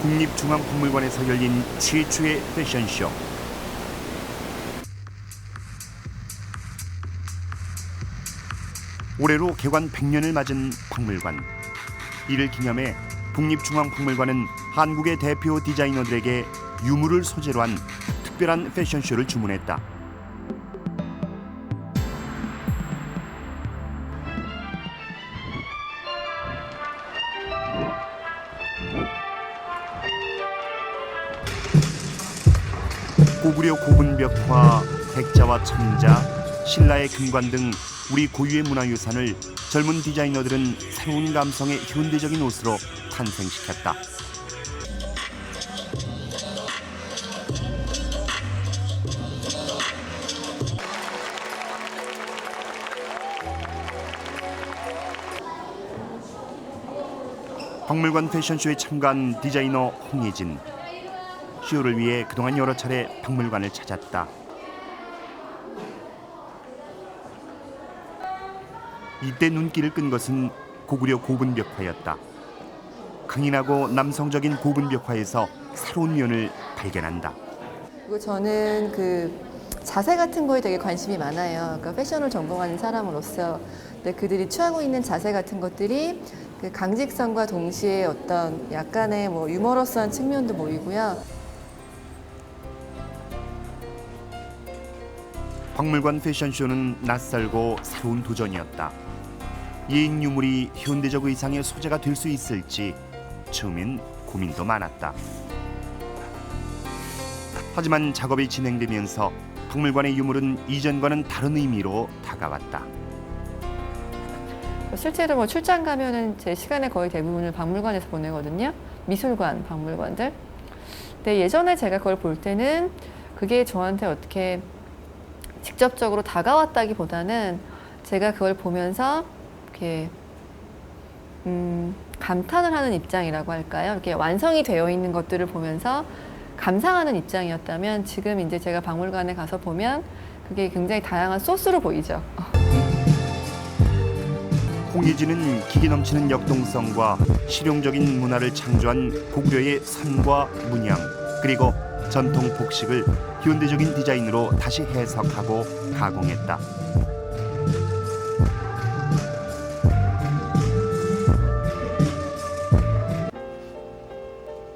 국립중앙박물관에서 열린 최초의 패션쇼. 올해로 개관 100년을 맞은 박물관. 이를 기념해 국립중앙박물관은 한국의 대표 디자이너들에게 유물을 소재로 한 특별한 패션쇼를 주문했다. 고구려 고분벽화, 백자와 천자, 신라의 금관 등 우리 고유의 문화유산을 젊은 디자이너들은 새로운 감성의 현대적인 옷으로 탄생시켰다. 박물관 패션쇼에 참가한 디자이너 홍예진. 쇼를 위해 그동안 여러 차례 박물관을 찾았다. 이때 눈길을 끈 것은 고구려 고분벽화였다. 강인하고 남성적인 고분벽화에서 새로운 면을 발견한다. 그리고 저는 자세 같은 거에 되게 관심이 많아요. 그러니까 패션을 전공하는 사람으로서 근데 그들이 취하고 있는 자세 같은 것들이 강직성과 동시에 어떤 약간의 유머러스한 측면도 보이고요. 박물관 패션쇼는 낯설고 새로운 도전이었다. 예인 유물이 현대적 의상의 소재가 될 수 있을지 처음엔 고민도 많았다. 하지만 작업이 진행되면서 박물관의 유물은 이전과는 다른 의미로 다가왔다. 실제로 출장 가면은 제 시간의 거의 대부분을 박물관에서 보내거든요. 미술관, 박물관들. 근데 예전에 제가 그걸 볼 때는 그게 저한테 어떻게 직접적으로 다가왔다기보다는 제가 그걸 보면서 이렇게 감탄을 하는 입장이라고 할까요? 이렇게 완성이 되어 있는 것들을 보면서 감상하는 입장이었다면 지금 이제 제가 박물관에 가서 보면 그게 굉장히 다양한 소스로 보이죠. 홍예진은 기기 넘치는 역동성과 실용적인 문화를 창조한 고구려의 선과 문양 그리고 전통 복식을 현대적인 디자인으로 다시 해석하고 가공했다.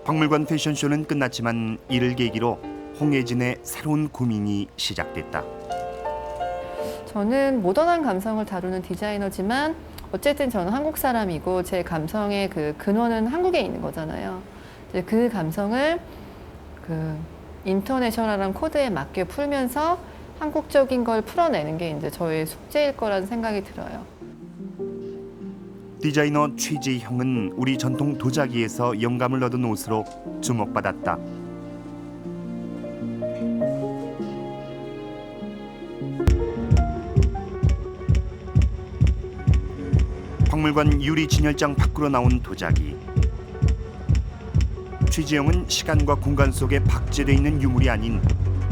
박물관 패션쇼는 끝났지만 이를 계기로 홍예진의 새로운 고민이 시작됐다. 저는 모던한 감성을 다루는 디자이너지만 어쨌든 저는 한국 사람이고 제 감성의 근원은 한국에 있는 거잖아요. 이제 그 감성을 인터내셔널한 코드에 맞게 풀면서 한국적인 걸 풀어내는 게 이제 저의 숙제일 거라는 생각이 들어요. 디자이너 최지형은 우리 전통 도자기에서 영감을 얻은 옷으로 주목받았다. 박물관 유리 진열장 밖으로 나온 도자기. 최지형은 시간과 공간 속에 박제되어 있는 유물이 아닌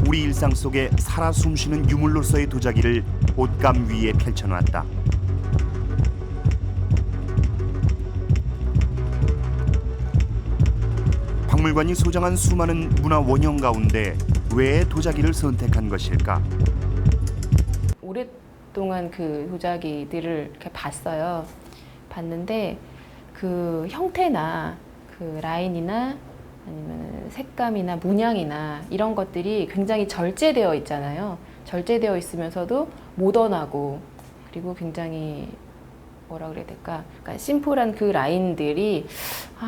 우리 일상 속에 살아 숨쉬는 유물로서의 도자기를 옷감 위에 펼쳐놓았다. 박물관이 소장한 수많은 문화 원형 가운데 왜 도자기를 선택한 것일까? 오랫동안 그 도자기들을 이렇게 봤어요. 봤는데 그 형태나 그 라인이나 아니면 색감이나 문양이나 이런 것들이 굉장히 절제되어 있잖아요. 절제되어 있으면서도 모던하고 그리고 굉장히 뭐라 그래야 될까? 그러니까 심플한 그 라인들이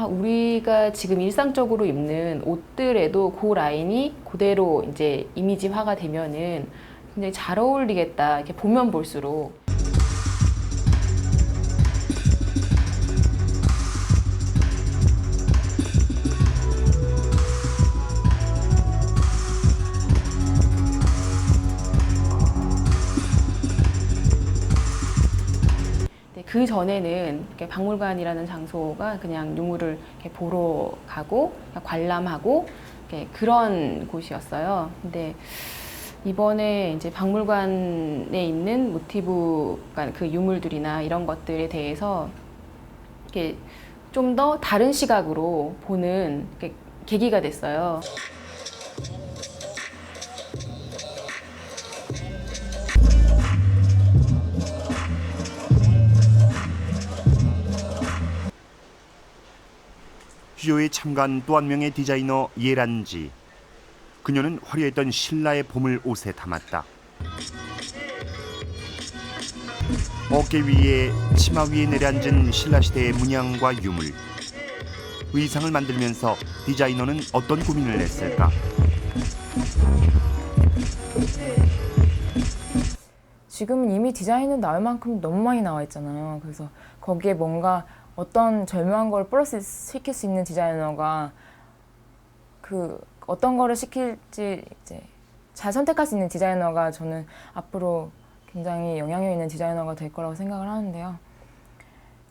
우리가 지금 일상적으로 입는 옷들에도 그 라인이 그대로 이제 이미지화가 되면은 굉장히 잘 어울리겠다. 이렇게 보면 볼수록. 그 전에는 이렇게 박물관이라는 장소가 그냥 유물을 이렇게 보러 가고 관람하고 이렇게 그런 곳이었어요. 근데 이번에 이제 박물관에 있는 모티브, 그러니까 그 유물들이나 이런 것들에 대해서 이렇게 좀 더 다른 시각으로 보는 계기가 됐어요. 쇼에 참가한 또 한 명의 디자이너 예란지. 그녀는 화려했던 신라의 봄을 옷에 담았다. 어깨 위에 치마 위에 내려앉은 신라시대의 문양과 유물. 의상을 만들면서 디자이너는 어떤 고민을 했을까? 지금은 이미 디자인은 나올 만큼 너무 많이 나와 있잖아요. 그래서 거기에 뭔가 어떤 절묘한 걸 플러스 시킬 수 있는 디자이너가 그 어떤 거를 시킬지 이제 잘 선택할 수 있는 디자이너가 저는 앞으로 굉장히 영향력 있는 디자이너가 될 거라고 생각을 하는데요.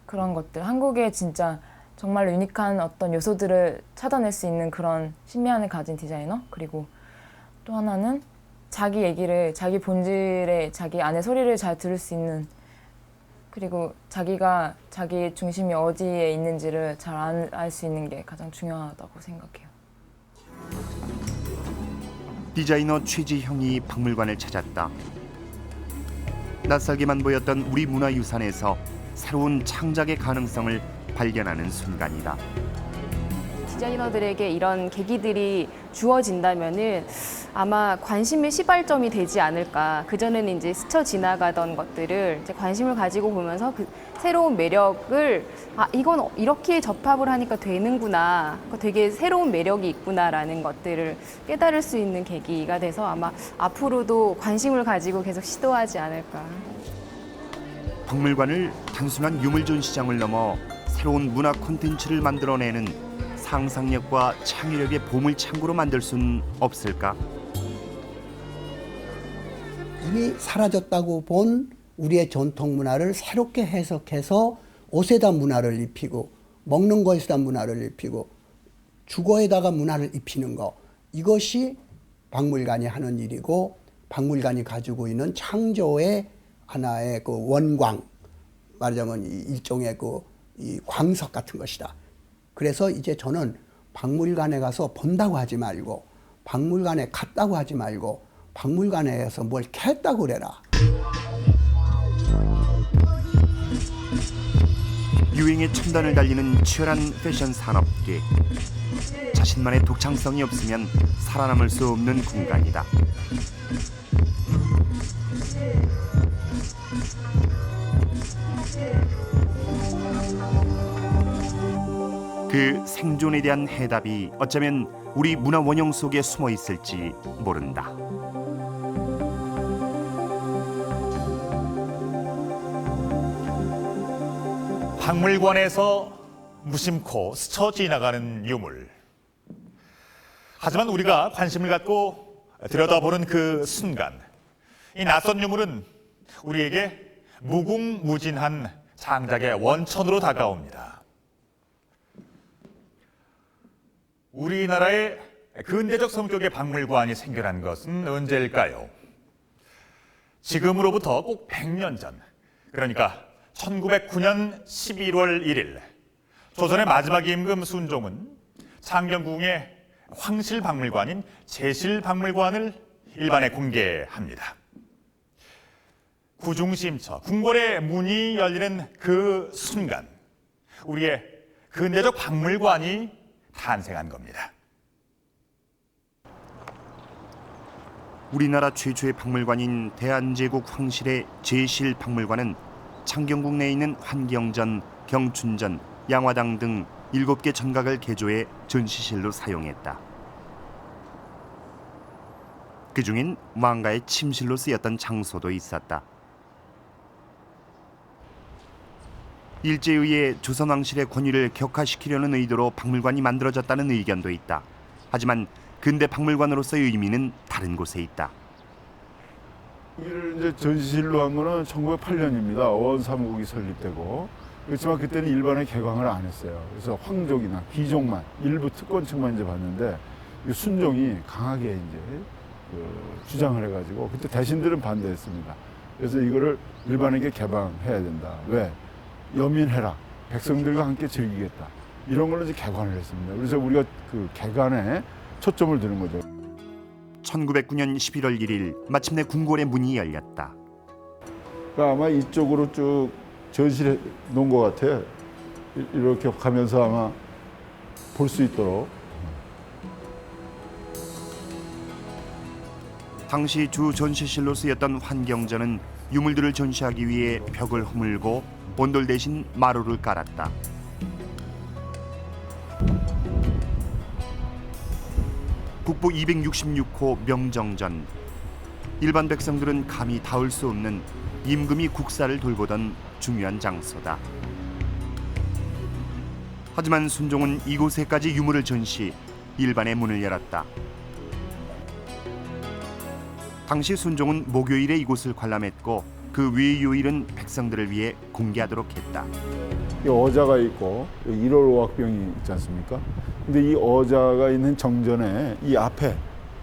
그런 것들, 한국에 진짜 정말 유니크한 어떤 요소들을 찾아낼 수 있는 그런 신비함을 가진 디자이너, 그리고 또 하나는 자기 얘기를, 자기 본질의 자기 안의 소리를 잘 들을 수 있는, 그리고 자기가 자기 중심이 어디에 있는지를 잘 알 수 있는 게 가장 중요하다고 생각해요. 디자이너 최지형이 박물관을 찾았다. 낯설게만 보였던 우리 문화유산에서 새로운 창작의 가능성을 발견하는 순간이다. 디자이너들에게 이런 계기들이 주어진다면은 아마 관심의 시발점이 되지 않을까. 그전에는 이제 스쳐 지나가던 것들을 이제 관심을 가지고 보면서 그 새로운 매력을 이건 이렇게 접합을 하니까 되는구나. 되게 새로운 매력이 있구나라는 것들을 깨달을 수 있는 계기가 돼서 아마 앞으로도 관심을 가지고 계속 시도하지 않을까. 박물관을 단순한 유물 전시장을 넘어 새로운 문화 콘텐츠를 만들어내는 상상력과 창의력의 보물창고로 만들 수는 없을까? 이미 사라졌다고 본 우리의 전통 문화를 새롭게 해석해서 옷에다 문화를 입히고 먹는 거에다 문화를 입히고 주거에다가 문화를 입히는 거, 이것이 박물관이 하는 일이고 박물관이 가지고 있는 창조의 하나의 그 원광, 말하자면 일종의 이 광석 같은 것이다. 그래서 이제 저는 박물관에 가서 본다고 하지 말고 박물관에 갔다고 하지 말고 박물관에서 뭘 캤다고 그래라. 유행의 첨단을 달리는 치열한 패션 산업계. 자신만의 독창성이 없으면 살아남을 수 없는 공간이다. 그 생존에 대한 해답이 어쩌면 우리 문화 원형 속에 숨어 있을지 모른다. 박물관에서 무심코 스쳐 지나가는 유물. 하지만 우리가 관심을 갖고 들여다보는 그 순간, 이 낯선 유물은 우리에게 무궁무진한 창작의 원천으로 다가옵니다. 우리나라의 근대적 성격의 박물관이 생겨난 것은 언제일까요? 지금으로부터 꼭 100년 전, 그러니까 1909년 11월 1일, 조선의 마지막 임금 순종은 창경궁의 황실박물관인 제실박물관을 일반에 공개합니다. 구중심처, 궁궐의 문이 열리는 그 순간, 우리의 근대적 박물관이 탄생한 겁니다. 우리나라 최초의 박물관인 대한제국 황실의 제실박물관은 창경궁 내에 있는 환경전, 경춘전, 양화당 등 7개 전각을 개조해 전시실로 사용했다. 그중엔 왕가의 침실로 쓰였던 장소도 있었다. 일제에 의해 조선왕실의 권위를 격화시키려는 의도로 박물관이 만들어졌다는 의견도 있다. 하지만 근대 박물관으로서의 의미는 다른 곳에 있다. 여기를 이제 전시실로 한 거는 1908년입니다. 원사무국이 설립되고, 그렇지만 그때는 일반에 개방을 안 했어요. 그래서 황족이나 귀족만, 일부 특권층만 이제 봤는데, 이 순종이 강하게 이제 주장을 해가지고 그때 대신들은 반대했습니다. 그래서 이거를 일반에게 개방해야 된다. 왜? 연민해라. 백성들과 함께 즐기겠다. 이런 걸로 이제 개관을 했습니다. 그래서 우리가 그 개관에 초점을 두는 거죠. 1909년 11월 1일 마침내 궁궐의 문이 열렸다. 그러니까 아마 이쪽으로 쭉 전시해 놓은 것 같아요. 이렇게 가면서 아마 볼 수 있도록. 당시 주 전시실로 쓰였던 환경전은 유물들을 전시하기 위해 벽을 허물고 온돌 대신 마루를 깔았다. 국보 266호 명정전. 일반 백성들은 감히 닿을 수 없는 임금이 국사를 돌보던 중요한 장소다. 하지만 순종은 이곳에까지 유물을 전시, 일반의 문을 열었다. 당시 순종은 목요일에 이곳을 관람했고 그 외요일은 백성들을 위해 공개하도록 했다. 이 어자가 있고 1월 5학병이 있지 않습니까? 근데 이 어자가 있는 정전에 이 앞에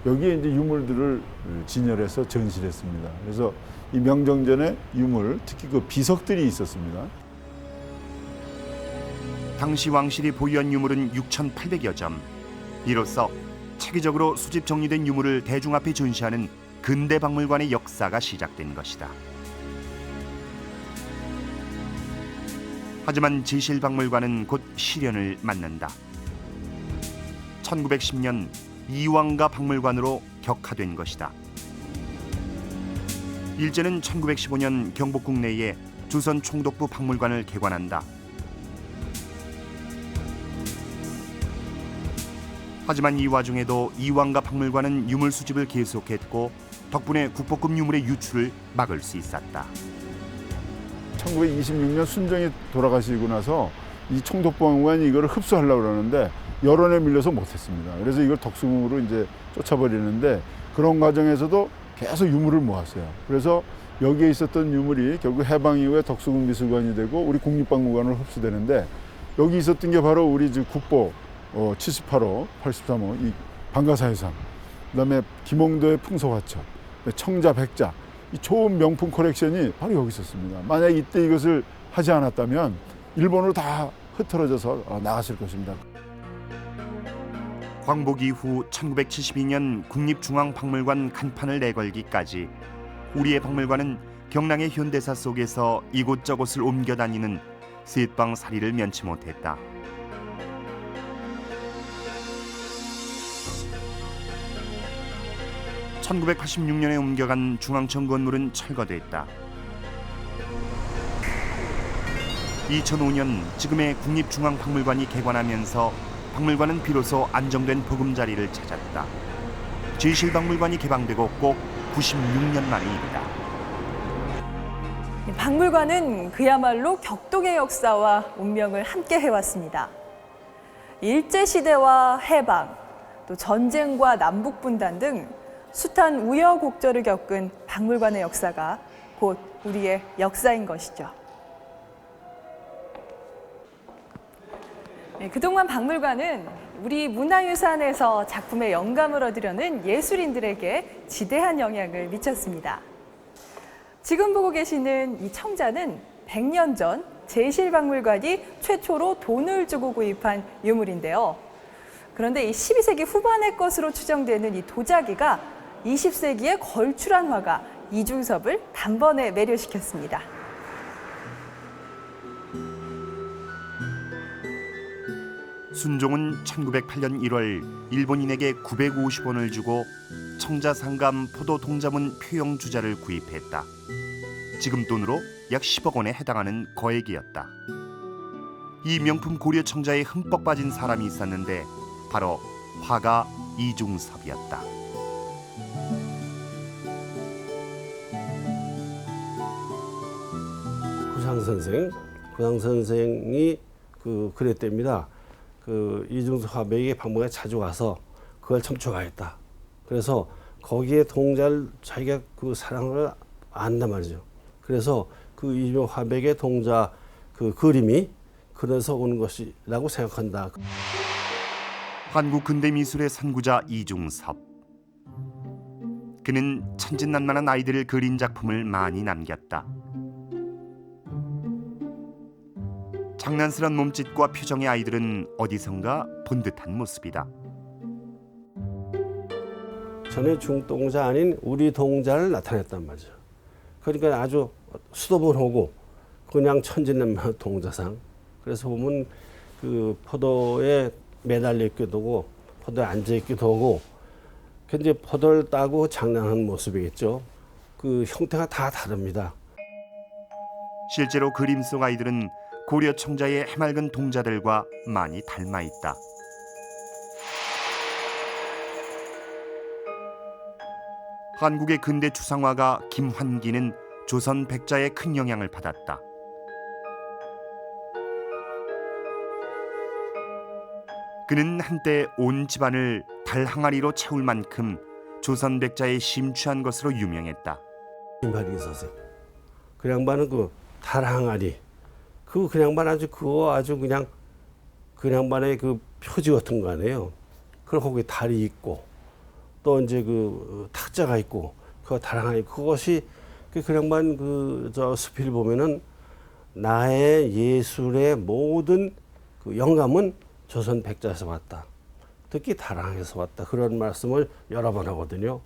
여기에 이제 유물들을 진열해서 전시를 했습니다. 그래서 이 명정전에 유물, 특히 그 비석들이 있었습니다. 당시 왕실이 보유한 유물은 6,800여 점. 이로써 체계적으로 수집 정리된 유물을 대중 앞에 전시하는 근대 박물관의 역사가 시작된 것이다. 하지만 제실박물관은 곧 시련을 맞는다. 1910년 이왕가 박물관으로 격하된 것이다. 일제는 1915년 경복궁 내에 조선 총독부 박물관을 개관한다. 하지만 이 와중에도 이왕가 박물관은 유물 수집을 계속했고 덕분에 국보급 유물의 유출을 막을 수 있었다. 1926년 순종이 돌아가시고 나서 이 총독부박물관이 이걸 흡수하려고 그러는데 여론에 밀려서 못했습니다. 그래서 이걸 덕숭으로 이제 쫓아버리는데 그런 과정에서도 계속 유물을 모았어요. 그래서 여기에 있었던 유물이 결국 해방 이후에 덕수궁 미술관이 되고 우리 국립박물관으로 흡수되는데 여기 있었던 게 바로 우리 국보 78호, 83호 이 방가사회상, 그다음에 김홍도의 풍속화첩, 청자, 백자 이 좋은 명품 컬렉션이 바로 여기 있었습니다. 만약 이때 이것을 하지 않았다면 일본으로 다 흩어져서 나갔을 것입니다. 광복 이후 1972년 국립중앙박물관 간판을 내걸기까지 우리의 박물관은 경랑의 현대사 속에서 이곳저곳을 옮겨 다니는 셋방살이를 면치 못했다. (1986년에) 옮겨간 중앙청 건물은 철거됐다. 2005년 지금의 국립중앙박물관이 개관하면서 박물관은 비로소 안정된 보금자리를 찾았다. 제실박물관이 개방되고 꼭 96년 만의 일이다. 박물관은 그야말로 격동의 역사와 운명을 함께 해왔습니다. 일제시대와 해방, 또 전쟁과 남북분단 등 숱한 우여곡절을 겪은 박물관의 역사가 곧 우리의 역사인 것이죠. 그동안 박물관은 우리 문화유산에서 작품의 영감을 얻으려는 예술인들에게 지대한 영향을 미쳤습니다. 지금 보고 계시는 이 청자는 100년 전 제실박물관이 최초로 돈을 주고 구입한 유물인데요. 그런데 이 12세기 후반의 것으로 추정되는 이 도자기가 20세기의 걸출한 화가 이중섭을 단번에 매료시켰습니다. 순종은 1908년 1월 일본인에게 950원을 주고 청자상감 포도 동자문 표형 주자를 구입했다. 지금 돈으로 약 10억 원에 해당하는 거액이었다. 이 명품 고려 청자에 흠뻑 빠진 사람이 있었는데 바로 화가 이중섭이었다. 구상 선생이 그랬답니다. 이중섭 화백의 박물관에 자주 가서 그걸 첨초하였다. 그래서 거기에 동자를 자기가 사랑을 안단 말이죠. 그래서 이중섭 화백의 동자 그림이 그래서 오는 것이라고 생각한다. 한국 근대미술의 선구자 이중섭. 그는 천진난만한 아이들을 그린 작품을 많이 남겼다. 장난스런 몸짓과 표정의 아이들은 어디선가 본 듯한 모습이다. 전에 중동자 아닌 우리 동자를 나타냈단 말이죠. 그러니까 아주 수도분하고 그냥 천진난만한 동자상. 그래서 보면 그 포도에 매달려 있기도 하고 포도에 앉아 있기도 하고 굉장히 포도를 따고 장난하는 모습이겠죠. 그 형태가 다 다릅니다. 실제로 그림 속 아이들은 고려 청자의 해맑은 동자들과 많이 닮아 있다. 한국의 근대 추상화가 김환기는 조선 백자의 큰 영향을 받았다. 그는 한때 온 집안을 달 항아리로 채울 만큼 조선 백자에 심취한 것으로 유명했다. 김환기 선생. 그 양반은 그 달 항아리. 그 양반 그거 아주 그냥 그 양반의 그 표지 같은 거 아니에요. 그리고 거기 달이 있고 또 이제 그 탁자가 있고 그 달 항아리 그것이 그 양반 저 수필 보면은 나의 예술의 모든 그 영감은 조선 백자에서 왔다. 특히 다랑에서 왔다. 그런 말씀을 여러 번 하거든요.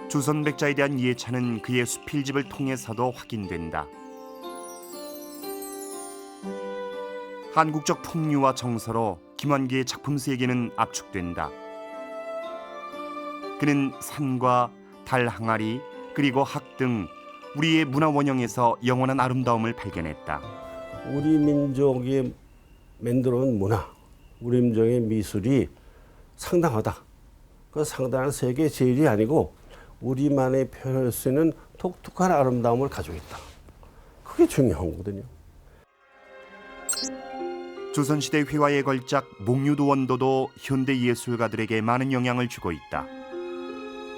조선 백자에 대한 이해차는 그의 수필집을 통해서도 확인된다. 한국적 풍류와 정서로 김환기의 작품 세계는 압축된다. 그는 산과 달 항아리 그리고 학 등 우리의 문화 원형에서 영원한 아름다움을 발견했다. 우리 민족이 만들어온 문화, 우리 민족의 미술이 상당하다. 그 상당한 세계 제일이 아니고 우리만의 표현할 수 있는 독특한 아름다움을 가지고 있다. 그게 중요한 거거든요. 조선시대 회화의 걸작 목유도원도도 현대 예술가들에게 많은 영향을 주고 있다.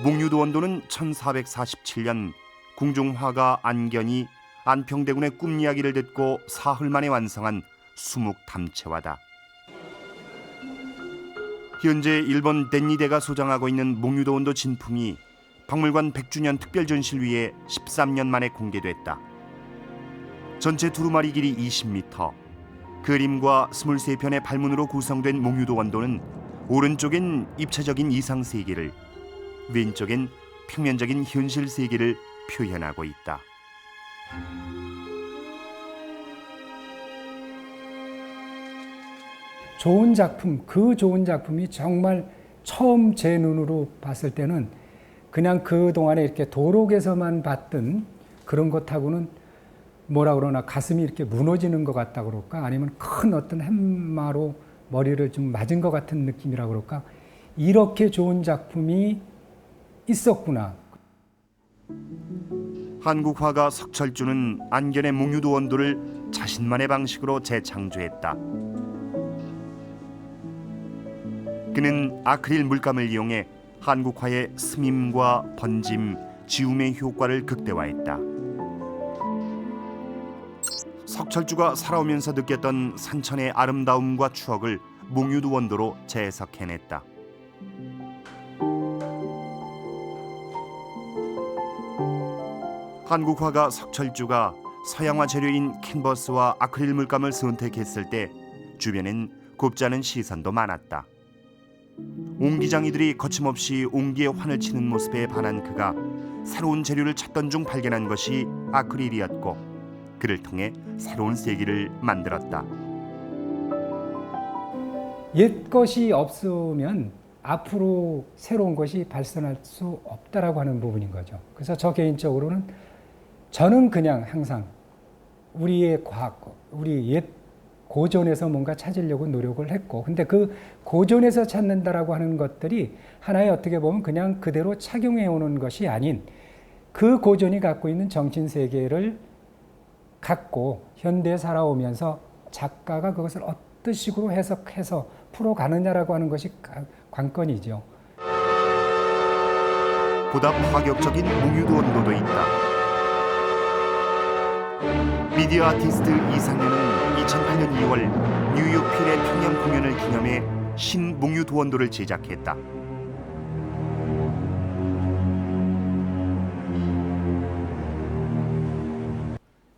목유도원도는 1447년 궁중화가 안견이 안평대군의 꿈 이야기를 듣고 사흘 만에 완성한 수묵담채화다. 현재 일본 댄니대가 소장하고 있는 목유도원도 진품이 박물관 100주년 특별전시를 13년 만에 공개됐다. 전체 두루마리 길이 20m, 그림과 23편의 발문으로 구성된 목유도원도는 오른쪽엔 입체적인 이상세계를, 왼쪽엔 평면적인 현실세계를 표현하고 있다. 좋은 작품, 그 좋은 작품이 정말 처음 제 눈으로 봤을 때는 그냥 그동안에 이렇게 도록에서만 봤던 그런 것하고는 뭐라 그러나 가슴이 이렇게 무너지는 것 같다 그럴까? 아니면 큰 어떤 햄마로 머리를 좀 맞은 것 같은 느낌이라 그럴까? 이렇게 좋은 작품이 있었구나. 한국 화가 석철주는 안견의 목유도원도를 자신만의 방식으로 재창조했다. 그는 아크릴 물감을 이용해 한국화의 스밈과 번짐, 지움의 효과를 극대화했다. 석철주가 살아오면서 느꼈던 산천의 아름다움과 추억을 목유도원도로 재해석해냈다. 한국화가 석철주가 서양화 재료인 캔버스와 아크릴 물감을 선택했을 때 주변엔 곱지 않은 시선도 많았다. 옹기장이들이 거침없이 옹기의 환을 치는 모습에 반한 그가 새로운 재료를 찾던 중 발견한 것이 아크릴이었고 그를 통해 새로운 세계를 만들었다. 옛 것이 없으면 앞으로 새로운 것이 발생할 수 없다라고 하는 부분인 거죠. 그래서 저 개인적으로는 저는 그냥 항상 우리의 과거, 우리 옛 고전에서 뭔가 찾으려고 노력을 했고, 근데 그 고전에서 찾는다라고 하는 것들이 하나의 어떻게 보면 그냥 그대로 착용해 오는 것이 아닌 그 고전이 갖고 있는 정신 세계를 갖고 현대에 살아오면서 작가가 그것을 어떤 식으로 해석해서 풀어가느냐라고 하는 것이 관건이죠. 보다 파격적인 목유도원도도 있다. 미디어 아티스트 이상윤은 2008년 2월 뉴욕 필의 평양 공연을 기념해 신목유도원도를 제작했다.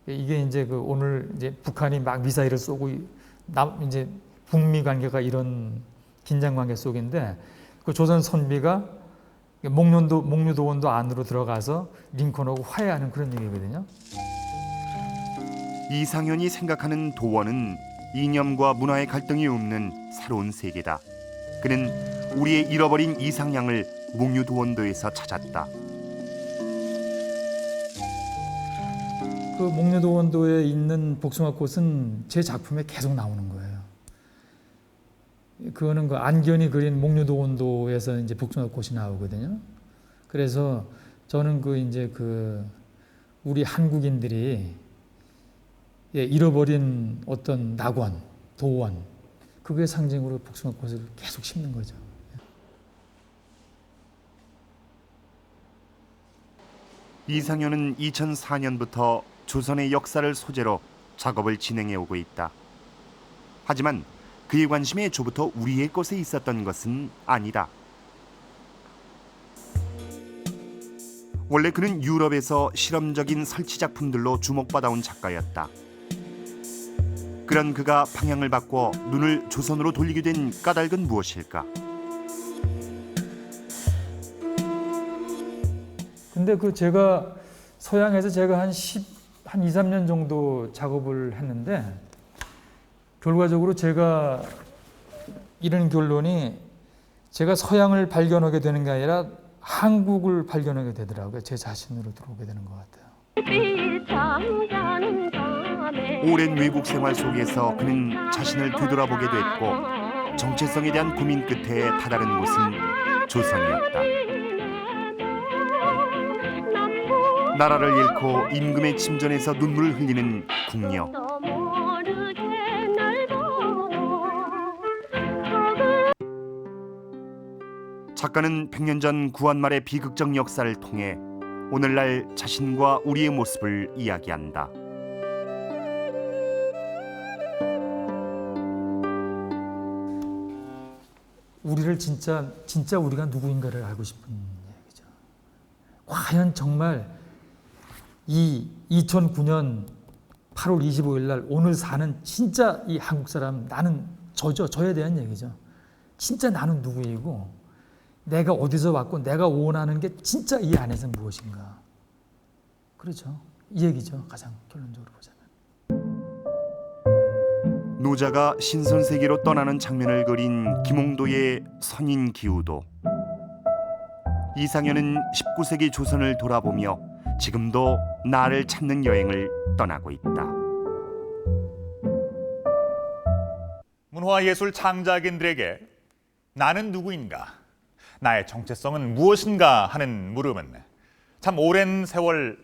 이게 이게 이제 그 오늘 이제 북한이 막 미사일을 쏘고 이제 북미 관계가 이런 긴장 관계 속인데 그 조선 선비가 목류도원도 안으로 들어가서 링컨하고 화해하는 그런 얘기거든요. 이상현이 생각하는 도원은 이념과 문화의 갈등이 없는 새로운 세계다. 그는 우리의 잃어버린 이상향을 목류도원도에서 찾았다. 그 목류도원도에 있는 복숭아꽃은 제 작품에 계속 나오는 거예요. 그거는 그 안견이 그린 목류도원도에서 이제 복숭아꽃이 나오거든요. 그래서 저는 그 이제 그 우리 한국인들이 잃어버린 어떤 낙원, 도원, 그게 상징으로 복숭아꽃을 계속 심는 거죠. 이상현은 2004년부터 조선의 역사를 소재로 작업을 진행해 오고 있다. 하지만 그의 관심이 애초부터 우리의 것에 있었던 것은 아니다. 원래 그는 유럽에서 실험적인 설치 작품들로 주목받아온 작가였다. 그런 그가 방향을 바꿔 눈을 조선으로 돌리게 된 까닭은 무엇일까? 근데 그 제가 서양에서 제가 한 2, 3년 정도 작업을 했는데 결과적으로 제가 이런 결론이 제가 서양을 발견하게 되는 게 아니라 한국을 발견하게 되더라고요. 제 자신으로 들어오게 되는 것 같아요. 오랜 외국 생활 속에서 그는 자신을 되돌아보게 됐고 정체성에 대한 고민 끝에 다다른 곳은 조선이었다. 나라를 잃고 임금의 침전에서 눈물을 흘리는 궁녀. 작가는 100년 전 구한말의 비극적 역사를 통해 오늘날 자신과 우리의 모습을 이야기한다. 우리를 진짜 우리가 누구인가를 알고 싶은 얘기죠. 과연 정말 이 2009년 8월 25일 날 오늘 사는 진짜 이 한국 사람 나는 저에 대한 얘기죠. 진짜 나는 누구이고 내가 어디서 왔고 내가 원하는 게 진짜 이 안에서 무엇인가. 그렇죠. 이 얘기죠. 가장 결론적으로 보자면. 노자가 신선세계로 떠나는 장면을 그린 김홍도의 선인기우도. 이상현은 19세기 조선을 돌아보며 지금도 나를 찾는 여행을 떠나고 있다. 문화예술 창작인들에게 나는 누구인가? 나의 정체성은 무엇인가 하는 물음은 참 오랜 세월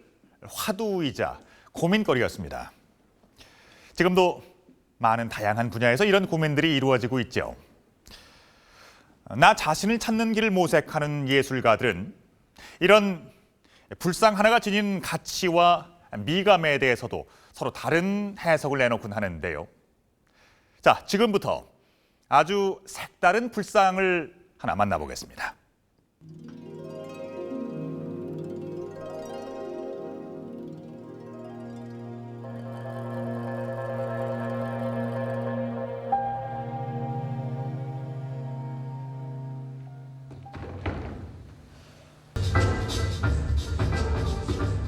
화두이자 고민거리였습니다. 지금도 많은 다양한 분야에서 이런 고민들이 이루어지고 있죠. 나 자신을 찾는 길을 모색하는 예술가들은 이런 불상 하나가 지닌 가치와 미감에 대해서도 서로 다른 해석을 내놓곤 하는데요. 자, 지금부터 아주 색다른 불상을 하나 만나보겠습니다.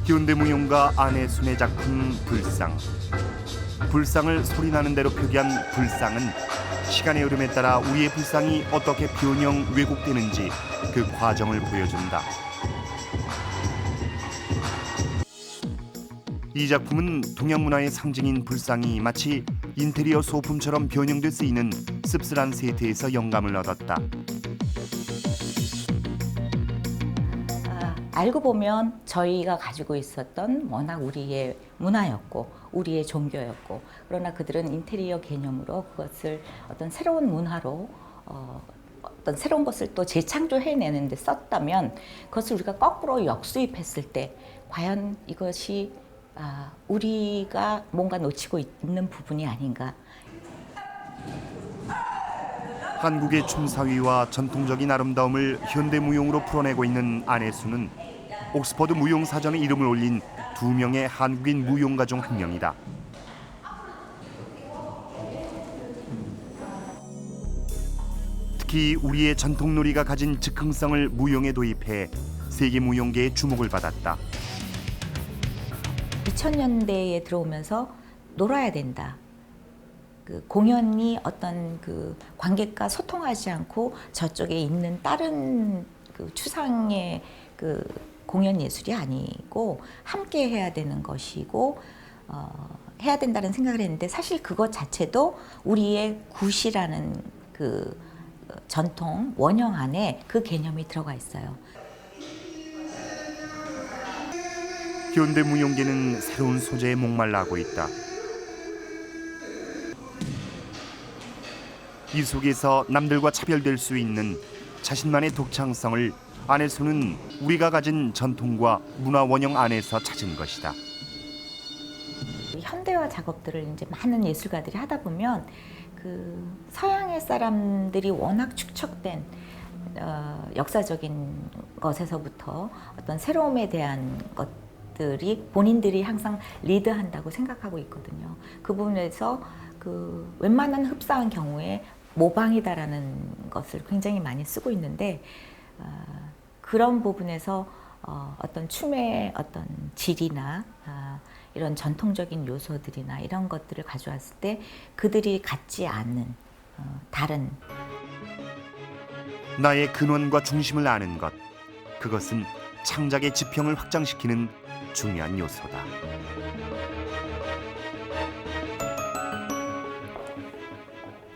현대무용가 안혜순의 작품 불상. 불상을 소리나는 대로 표기한 불상은 시간의 흐름에 따라 우리의 불상이 어떻게 변형, 왜곡되는지 그 과정을 보여준다. 이 작품은 동양 문화의 상징인 불상이 마치 인테리어 소품처럼 변형돼 쓰이는 씁쓸한 세태에서 영감을 얻었다. 알고 보면 저희가 가지고 있었던 워낙 우리의 문화였고 우리의 종교였고, 그러나 그들은 인테리어 개념으로 그것을 어떤 새로운 문화로 어떤 새로운 것을 또 재창조해내는 데 썼다면 그것을 우리가 거꾸로 역수입했을 때 과연 이것이 우리가 뭔가 놓치고 있는 부분이 아닌가. 한국의 춤사위와 전통적인 아름다움을 현대무용으로 풀어내고 있는 안혜순은 옥스퍼드 무용사전에 이름을 올린 2명의 한국인 무용가 중 한 명이다. 특히 우리의 전통놀이가 가진 즉흥성을 무용에 도입해 세계 무용계의 주목을 받았다. 2000년대에 들어오면서 놀아야 된다. 그 공연이 어떤 그 관객과 소통하지 않고 저쪽에 있는 다른 그 추상의 그 공연 예술이 아니고 함께 해야 되는 것이고 해야 된다는 생각을 했는데 사실 그것 자체도 우리의 굿이라는 그 전통 원형 안에 그 개념이 들어가 있어요. 현대 무용계는 새로운 소재에 목말라하고 있다. 이 속에서 남들과 차별될 수 있는 자신만의 독창성을 안혜수는 우리가 가진 전통과 문화 원형 안에서 찾은 것이다. 현대화 작업들을 이제 많은 예술가들이 하다 보면 그 서양의 사람들이 워낙 축적된 역사적인 것에서부터 어떤 새로움에 대한 것들이 본인들이 항상 리드한다고 생각하고 있거든요. 그 부분에서 그 웬만한 흡사한 경우에 모방이다라는 것을 굉장히 많이 쓰고 있는데 그런 부분에서 어떤 춤의 어떤 질이나 이런 전통적인 요소들이나 이런 것들을 가져왔을 때 그들이 갖지 않는 다른 나의 근원과 중심을 아는 것, 그것은 창작의 지평을 확장시키는 중요한 요소다.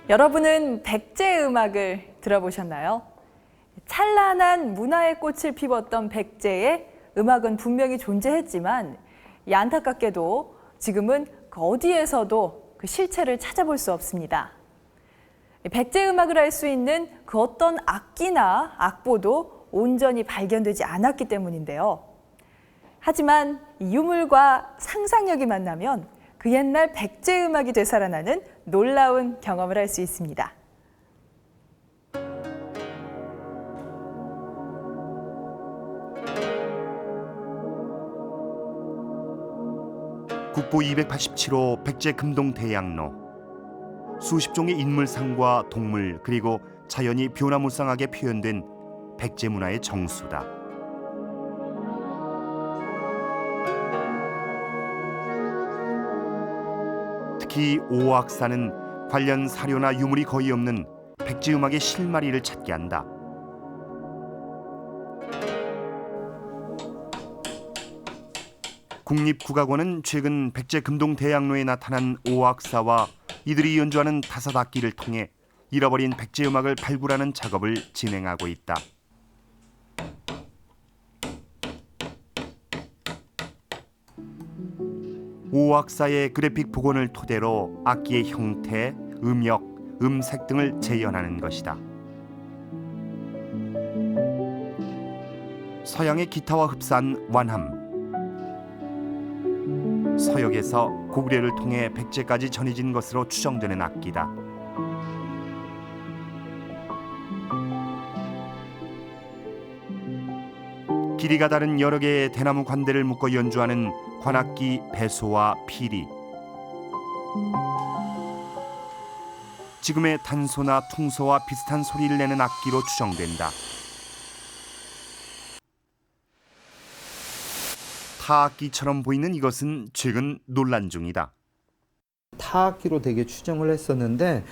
여러분은 백제 음악을 들어보셨나요? 찬란한 문화의 꽃을 피웠던 백제의 음악은 분명히 존재했지만 이 안타깝게도 지금은 그 어디에서도 그 실체를 찾아볼 수 없습니다. 백제 음악을 할 수 있는 그 어떤 악기나 악보도 온전히 발견되지 않았기 때문인데요. 하지만 이 유물과 상상력이 만나면 그 옛날 백제 음악이 되살아나는 놀라운 경험을 할 수 있습니다. 국보 287호 백제 금동대양로. 수십 종의 인물상과 동물 그리고 자연이 변화무쌍하게 표현된 백제 문화의 정수다. 특히 오악사는 관련 사료나 유물이 거의 없는 백제 음악의 실마리를 찾게 한다. 국립국악원은 최근 백제 금동대양로에 나타난 오악사와 이들이 연주하는 다섯 악기를 통해 잃어버린 백제 음악을 발굴하는 작업을 진행하고 있다. 오악사의 그래픽 복원을 토대로 악기의 형태, 음역, 음색 등을 재현하는 것이다. 서양의 기타와 흡사한 완함, 서역에서 고구려를 통해 백제까지 전해진 것으로 추정되는 악기다. 길이가 다른 여러 개의 대나무 관대를 묶어 연주하는 관악기 배소와 피리, 지금의 단소나 퉁소와 비슷한 소리를 내는 악기로 추정된다. 타악기처럼 보이는 이것은 최근 논란 중이다. 타악기로 되게 추정을 했었는데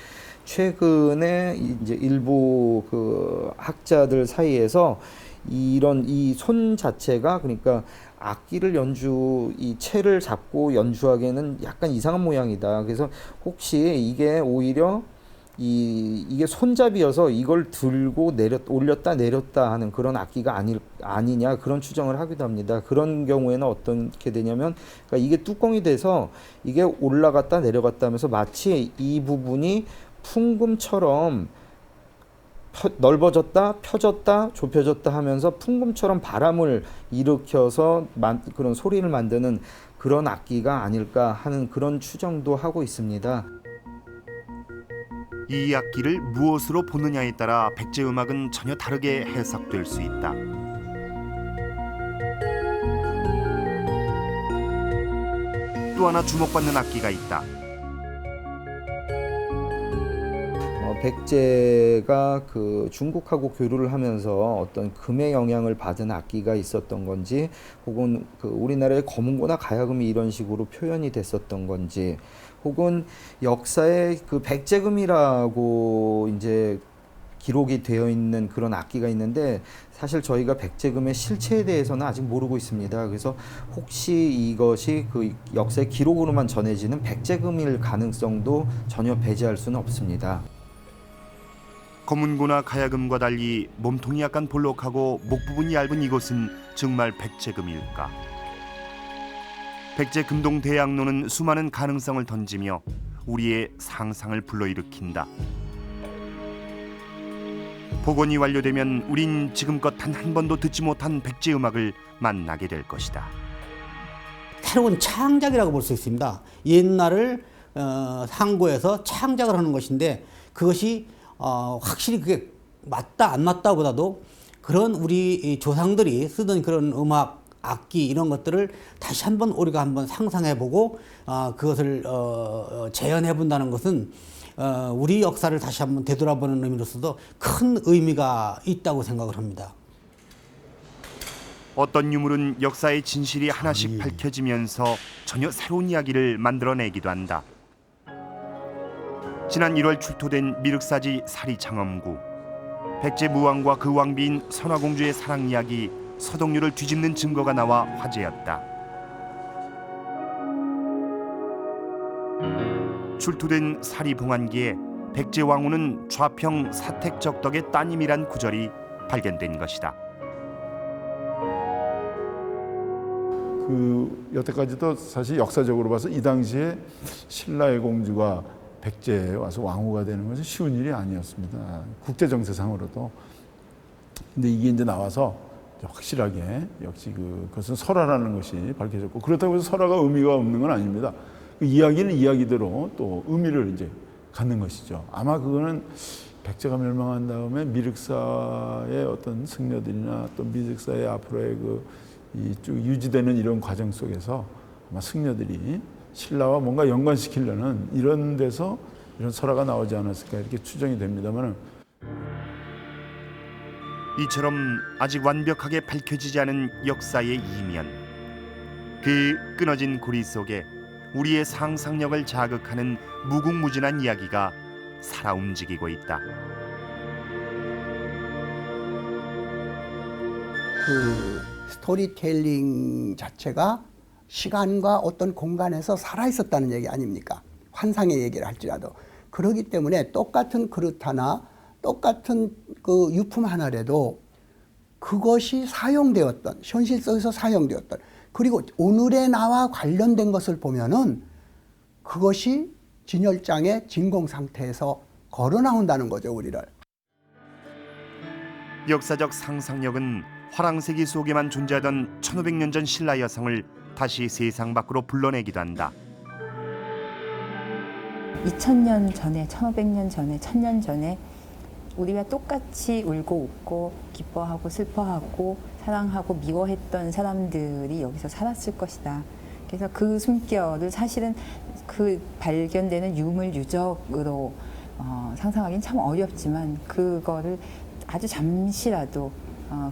최근에 이제 일부 그 학자들 사이에서 이런 이 손 자체가 그러니까 악기를 이 채를 잡고 연주하기에는 약간 이상한 모양이다. 그래서 혹시 이게 오히려 이게 손잡이여서 이걸 들고 올렸다 내렸다 하는 그런 악기가 아니냐 그런 추정을 하기도 합니다. 그런 경우에는 어떻게 되냐면 그러니까 이게 뚜껑이 돼서 이게 올라갔다 내려갔다 하면서 마치 이 부분이 풍금처럼 넓어졌다 펴졌다 좁혀졌다 하면서 풍금처럼 바람을 일으켜서 그런 소리를 만드는 그런 악기가 아닐까 하는 그런 추정도 하고 있습니다. 이 악기를 무엇으로 보느냐에 따라 백제 음악은 전혀 다르게 해석될 수 있다. 또 하나 주목받는 악기가 있다. 백제가 그 중국하고 교류를 하면서 어떤 금의 영향을 받은 악기가 있었던 건지, 혹은 그 우리나라의 검은고나 가야금이 이런 식으로 표현이 됐었던 건지, 혹은 역사에 그 백제금이라고 이제 기록이 되어 있는 그런 악기가 있는데, 사실 저희가 백제금의 실체에 대해서는 아직 모르고 있습니다. 그래서 혹시 이것이 그 역사의 기록으로만 전해지는 백제금일 가능성도 전혀 배제할 수는 없습니다. 검은고나 가야금과 달리 몸통이 약간 볼록하고 목 부분이 얇은 이것은 정말 백제금일까? 백제 금동 대학로는 수많은 가능성을 던지며 우리의 상상을 불러일으킨다. 복원이 완료되면 우린 지금껏 단 한 번도 듣지 못한 백제 음악을 만나게 될 것이다. 새로운 창작이라고 볼 수 있습니다. 옛날을 상고해서 창작을 하는 것인데, 그것이 확실히 그게 맞다 안 맞다 보다도 그런 우리 조상들이 쓰던 그런 음악, 악기 이런 것들을 다시 한번 우리가 한번 상상해보고 그것을 재현해 본다는 것은 우리 역사를 다시 한번 되돌아보는 의미로서도 큰 의미가 있다고 생각을 합니다. 어떤 유물은 역사의 진실이 하나씩 밝혀지면서 전혀 새로운 이야기를 만들어내기도 한다. 지난 1월 출토된 미륵사지 사리장엄구. 백제 무왕과 그 왕비인 선화공주의 사랑 이야기 서동류를 뒤집는 증거가 나와 화제였다. 출토된 사리봉안기에 백제 왕후는 좌평 사택적덕의 따님이란 구절이 발견된 것이다. 그 여태까지도 사실 역사적으로 봐서 이 당시에 신라의 공주가 백제에 와서 왕후가 되는 것은 쉬운 일이 아니었습니다. 국제 정세상으로도. 근데 이게 이제 나와서 확실하게 역시 그것은 설화라는 것이 밝혀졌고, 그렇다고 해서 설화가 의미가 없는 건 아닙니다. 그 이야기는 이야기대로 또 의미를 이제 갖는 것이죠. 아마 그거는 백제가 멸망한 다음에 미륵사의 어떤 승려들이나 또 미륵사의 앞으로의 이 쭉 유지되는 이런 과정 속에서 아마 승려들이 신라와 뭔가 연관시키려는 이런 데서 이런 설화가 나오지 않았을까 이렇게 추정이 됩니다만, 이처럼 아직 완벽하게 밝혀지지 않은 역사의 이면, 그 끊어진 고리 속에 우리의 상상력을 자극하는 무궁무진한 이야기가 살아 움직이고 있다. 그 스토리텔링 자체가 시간과 어떤 공간에서 살아있었다는 얘기 아닙니까? 환상의 얘기를 할지라도. 그렇기 때문에 똑같은 그릇 하나, 똑같은 그 유품 하나라도 그것이 사용되었던, 현실 속에서 사용되었던, 그리고 오늘의 나와 관련된 것을 보면은 그것이 진열장의 진공 상태에서 걸어 나온다는 거죠, 우리를. 역사적 상상력은 화랑세기 속에만 존재하던 1500년 전 신라 여성을 다시 세상 밖으로 불러내기도 한다. 2000년 전에, 1500년 전에, 1000년 전에 우리와 똑같이 울고 웃고 기뻐하고 슬퍼하고 사랑하고 미워했던 사람들이 여기서 살았을 것이다. 그래서 그 숨결을 사실은 그 발견되는 유물 유적으로 상상하기는 참 어렵지만, 그거를 아주 잠시라도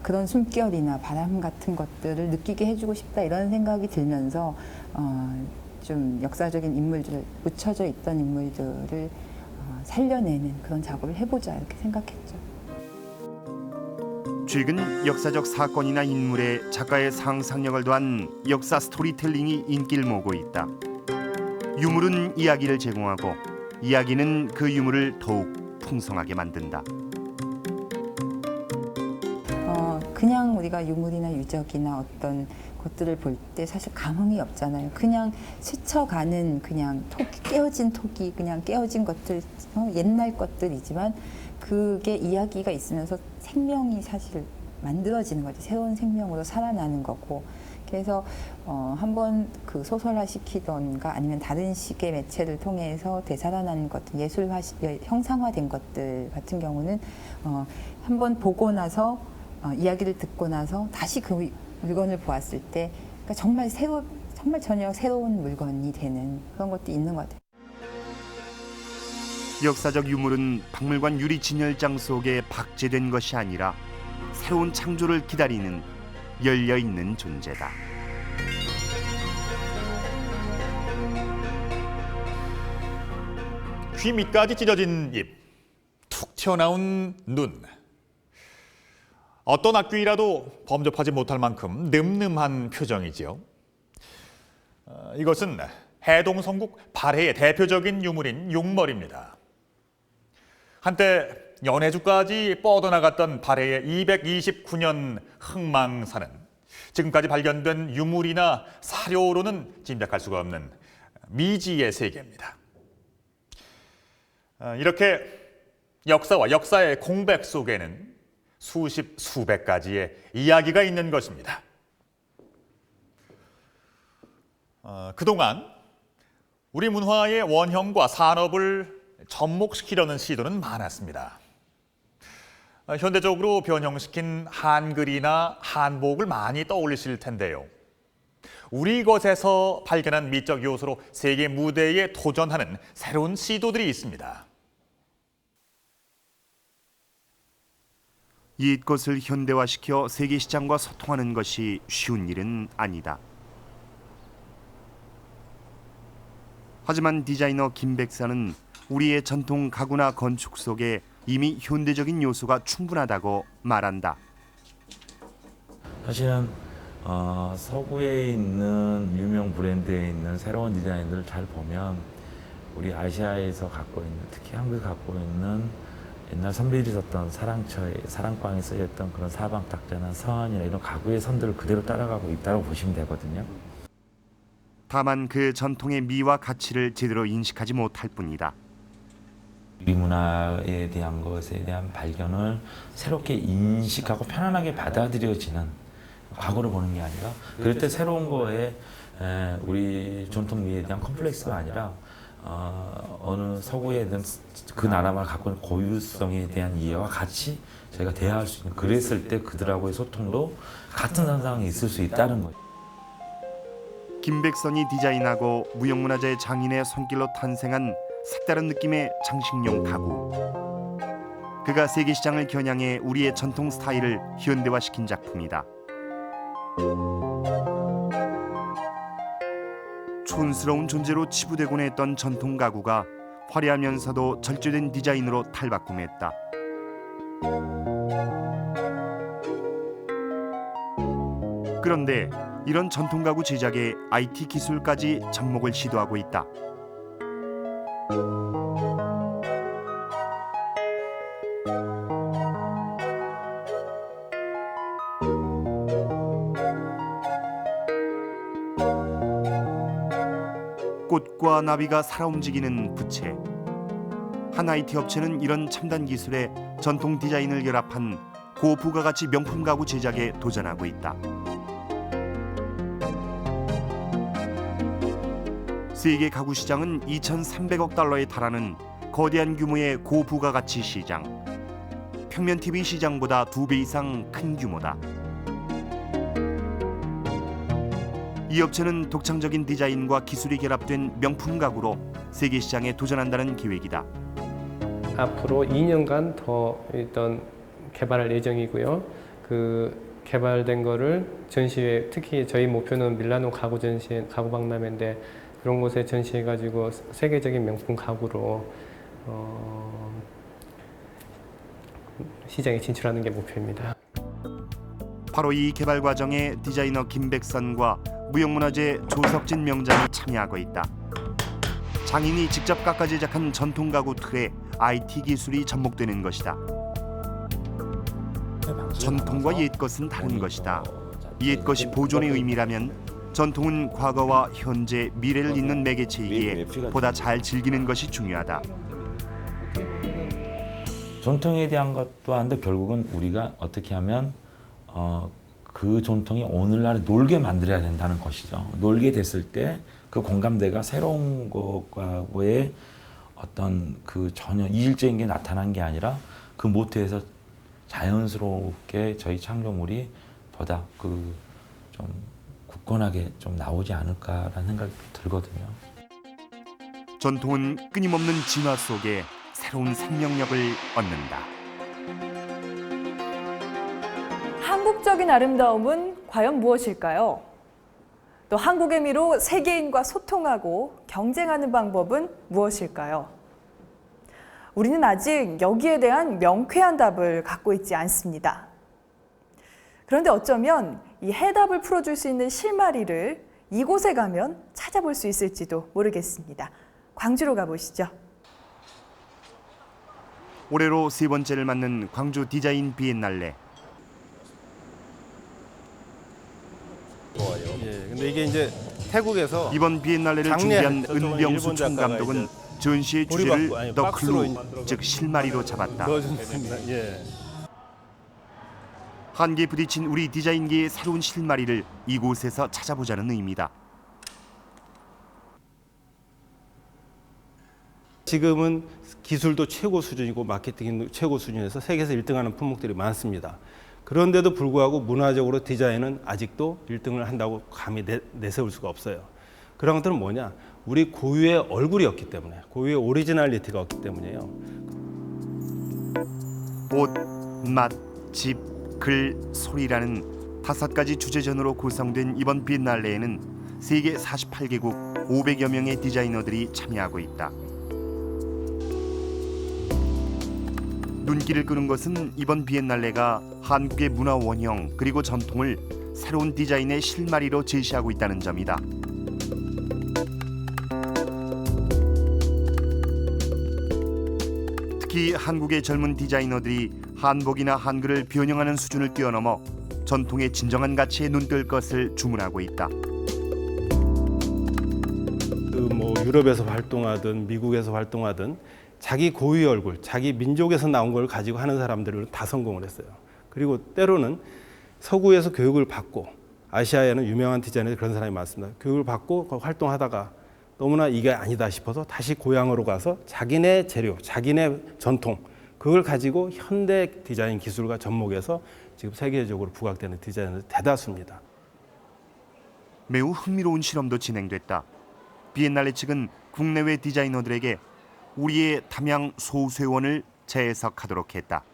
그런 숨결이나 바람 같은 것들을 느끼게 해주고 싶다, 이런 생각이 들면서 좀 역사적인 인물들, 묻혀져 있던 인물들을 살려내는 그런 작업을 해보자, 이렇게 생각했죠. 최근 역사적 사건이나 인물에 작가의 상상력을 더한 역사 스토리텔링이 인기를 모으고 있다. 유물은 이야기를 제공하고 이야기는 그 유물을 더욱 풍성하게 만든다. 그냥 우리가 유물이나 유적이나 어떤 것들을 볼 때 사실 감흥이 없잖아요. 그냥 스쳐가는 그냥 깨어진 토기, 그냥 깨어진 것들, 옛날 것들이지만 그게 이야기가 있으면서 생명이 사실 만들어지는 거죠. 새로운 생명으로 살아나는 거고. 그래서 한번 그 소설화 시키던가 아니면 다른 식의 매체를 통해서 되살아나는 것들, 예술화, 형상화된 것들 같은 경우는 한번 보고 나서 이야기를 듣고 나서 다시 그 물건을 보았을 때, 그러니까 정말 정말 전혀 새로운 물건이 되는 그런 것도 있는 것 같아요. 역사적 유물은 박물관 유리 진열장 속에 박제된 것이 아니라 새로운 창조를 기다리는 열려있는 존재다. 귀 밑까지 찢어진 입, 툭 튀어나온 눈. 어떤 악귀라도 범접하지 못할 만큼 늠름한 표정이지요. 이것은 해동성국 발해의 대표적인 유물인 용머리입니다. 한때 연해주까지 뻗어나갔던 발해의 229년 흥망사는 지금까지 발견된 유물이나 사료로는 짐작할 수가 없는 미지의 세계입니다. 이렇게 역사와 역사의 공백 속에는 수십, 수백 가지의 이야기가 있는 것입니다. 그동안 우리 문화의 원형과 산업을 접목시키려는 시도는 많았습니다. 현대적으로 변형시킨 한글이나 한복을 많이 떠올리실 텐데요. 우리 것에서 발견한 미적 요소로 세계 무대에 도전하는 새로운 시도들이 있습니다. 옛것을 현대화시켜 세계 시장과 소통하는 것이 쉬운 일은 아니다. 하지만 디자이너 김백선은 우리의 전통 가구나 건축 속에 이미 현대적인 요소가 충분하다고 말한다. 사실은 서구에 있는 유명 브랜드에 있는 새로운 디자인들을 잘 보면 우리 아시아에서 갖고 있는, 특히 한국이 갖고 있는 옛날 선비들이 썼던 사랑방에 쓰였던 그런 사방탁자나 서한이나 이런 가구의 선들을 그대로 따라가고 있다고 보시면 되거든요. 다만 그 전통의 미와 가치를 제대로 인식하지 못할 뿐이다. 우리 문화에 대한 것에 대한 발견을 새롭게 인식하고 편안하게 받아들여지는 과거를 보는 게 아니라 그럴 때 새로운 거에 우리 전통미에 대한 컴플렉스가 아니라 어느 서구에 대한 그 나라만 갖고 있는 고유성에 대한 이해와 같이 저희가 대화할 수 있는, 그랬을 때 그들하고의 소통도 같은 현상이 있을 수 있다는 거죠. 김백선이 디자인하고 무형문화재 장인의 손길로 탄생한 색다른 느낌의 장식용 가구. 그가 세계 시장을 겨냥해 우리의 전통 스타일을 현대화시킨 작품이다. 촌스러운 존재로 치부되곤 했던 전통 가구가 화려하면서도 절제된 디자인으로 탈바꿈했다. 그런데 이런 전통 가구 제작에 IT 기술까지 접목을 시도하고 있다. 꽃과 나비가 살아 움직이는 부채. 한 IT 업체는 이런 첨단 기술에 전통 디자인을 결합한 고부가가치 명품 가구 제작에 도전하고 있다. 세계 가구 시장은 2,300억 달러에 달하는 거대한 규모의 고부가가치 시장. 평면 TV 시장보다 2배 이상 큰 규모다. 이 업체는 독창적인 디자인과 기술이 결합된 명품 가구로 세계 시장에 도전한다는 계획이다. 앞으로 2년간 더 일단 개발할 예정이고요. 그 개발된 거를 전시회, 특히 저희 목표는 밀라노 가구 전시회, 가구 박람회인데 그런 곳에 전시해가지고 세계적인 명품 가구로 시장에 진출하는 게 목표입니다. 바로 이 개발 과정에 디자이너 김백선과 무형문화재 조석진 명장이 참여하고 있다. 장인이 직접 깎아 제작한 전통 가구 틀에 IT 기술이 접목되는 것이다. 전통과 옛것은 다른 것이다. 옛것이 보존의 의미라면 전통은 과거와 현재, 미래를 잇는 매개체이기에 보다 잘 즐기는 것이 중요하다. 전통에 대한 것도 한데 결국은 우리가 어떻게 하면 그 전통이 오늘날 놀게 만들어야 된다는 것이죠. 놀게 됐을 때 그 공감대가 새로운 것과의 어떤 그 전혀 이질적인 게 나타난 게 아니라 그 모태에서 자연스럽게 저희 창조물이 보다 그 좀 굳건하게 좀 나오지 않을까라는 생각이 들거든요. 전통은 끊임없는 진화 속에 새로운 생명력을 얻는다. 한국적인 아름다움은 과연 무엇일까요? 또 한국의 미로 세계인과 소통하고 경쟁하는 방법은 무엇일까요? 우리는 아직 여기에 대한 명쾌한 답을 갖고 있지 않습니다. 그런데 어쩌면 이 해답을 풀어줄 수 있는 실마리를 이곳에 가면 찾아볼 수 있을지도 모르겠습니다. 광주로 가보시죠. 올해로 3번째를 맞는 광주 디자인 비엔날레. 예, 근데 이게 이제 태국에서 이번 비엔날레를 준비한 은병수 총감독은 전시의 주제를 더 클루, 즉 실마리로 잡았다. 예. 한계에 부딪힌 우리 디자인계의 새로운 실마리를 이곳에서 찾아보자는 의미다. 지금은 기술도 최고 수준이고 마케팅도 최고 수준에서 세계에서 1등하는 품목들이 많습니다. 그런데도 불구하고 문화적으로 디자인은 아직도 1등을 한다고 감히 내세울 수가 없어요. 그런 것들은 뭐냐? 우리 고유의 얼굴이었기 때문에, 고유의 오리지널리티가 없기 때문이에요. 옷, 맛, 집, 글, 소리라는 5가지 주제전으로 구성된 이번 비엔날레에는 세계 48개국 500여 명의 디자이너들이 참여하고 있다. 눈길을 끄는 것은 이번 비엔날레가 한국의 문화 원형 그리고 전통을 새로운 디자인의 실마리로 제시하고 있다는 점이다. 특히 한국의 젊은 디자이너들이 한복이나 한글을 변형하는 수준을 뛰어넘어 전통의 진정한 가치에 눈뜰 것을 주문하고 있다. 뭐 유럽에서 활동하든 미국에서 활동하든 자기 고유의 얼굴, 자기 민족에서 나온 걸 가지고 하는 사람들은 다 성공을 했어요. 그리고 때로는 서구에서 교육을 받고, 아시아에는 유명한 디자이너들 그런 사람이 많습니다. 교육을 받고 활동하다가 너무나 이게 아니다 싶어서 다시 고향으로 가서 자기네 재료, 자기네 전통, 그걸 가지고 현대 디자인 기술과 접목해서 지금 세계적으로 부각되는 디자이너들 대다수입니다. 매우 흥미로운 실험도 진행됐다. 비엔날레 측은 국내외 디자이너들에게 우리의 담양 소쇠원을 재해석하도록 했다.